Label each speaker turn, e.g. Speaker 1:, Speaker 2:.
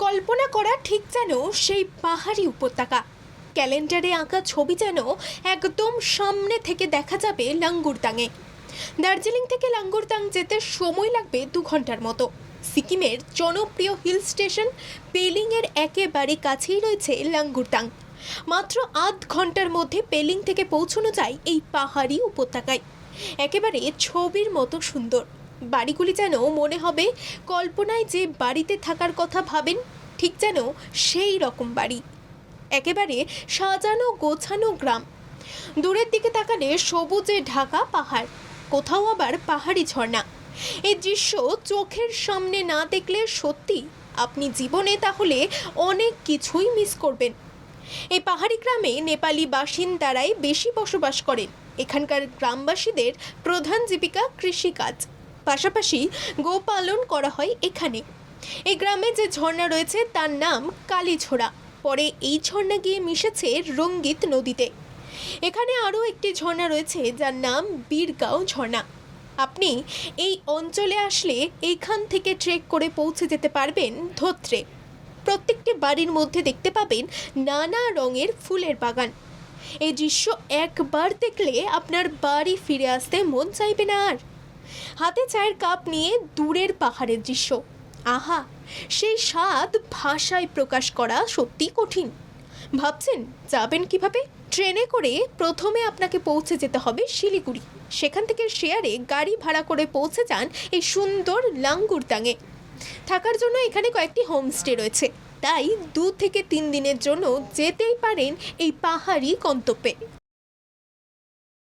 Speaker 1: কল্পনা করা ঠিক যেন সেই পাহাড়ি উপত্যকা। ক্যালেন্ডারে আঁকা ছবি যেন একদম সামনে থেকে দেখা যাবে লাঙ্গুরতাংয়ে। দার্জিলিং থেকে লাঙ্গুরতাং যেতে সময় লাগবে 2 ঘন্টার মতো। সিকিমের জনপ্রিয় হিল স্টেশন পেলিংয়ের একেবারে কাছেই রয়েছে লাঙ্গুরতাং। মাত্র আধ ঘন্টার মধ্যে পেলিং থেকে পৌঁছানো যায় এই পাহাড়ি উপত্যকায়। একেবারে ছবির মতো সুন্দর। বাড়িগুলি যেন মনে হবে কল্পনায় যে বাড়িতে থাকার কথা ভাবেন, ঠিক যেন সেই রকম বাড়ি। একেবারে সাজানো গোছানো গ্রাম। দূরের দিকে তাকালে সবুজে ঢাকা পাহাড়, কোথাও আবার পাহাড়ি ঝর্ণা। এই দৃশ্য চোখের সামনে না দেখলে সত্যি আপনি জীবনে তাহলে অনেক কিছুই মিস করবেন। এই পাহাড়ি গ্রামে নেপালি বাসিন্দারাই বেশি বসবাস করেন। এখানকার গ্রামবাসীদের প্রধান জীবিকা কৃষিকাজ, পাশাপাশি গোপালন করা হয় এখানে। এই গ্রামে যে ঝর্ণা রয়েছে তার নাম কালীঝোড়া। পরে এই ঝর্ণা গিয়ে মিশেছে রঙ্গিত নদীতে। এখানে আরও একটি ঝর্ণা রয়েছে যার নাম বীরগাঁও ঝর্ণা। আপনি এই অঞ্চলে আসলে এইখান থেকে ট্রেক করে পৌঁছে যেতে পারবেন ধোত্রে। প্রত্যেকটি বাড়ির মধ্যে দেখতে পাবেন নানা রঙের ফুলের বাগান। এই দৃশ্য একবার দেখলে আপনার বাড়ি ফিরে আসতে মন চাইবে না আর। হাতে চায়ের কাপ নিয়ে দূরের পাহাড়ের দৃশ্য, আহা, সেই স্বাদ ভাষায় প্রকাশ করা সত্যি কঠিন। ভাবছেন যাবেন কিভাবে? ট্রেনে করে প্রথমে আপনাকে পৌঁছে যেতে হবে শিলিগুড়ি। সেখান থেকে শেয়ারে গাড়ি ভাড়া করে পৌঁছে যান এই সুন্দর লাঙ্গুরতাংয়ে। থাকার জন্য এখানে কয়েকটি হোমস্টে রয়েছে, তাই 2 থেকে 3 দিনের জন্য যেতেই পারেন এই পাহাড়ি গন্তব্যে।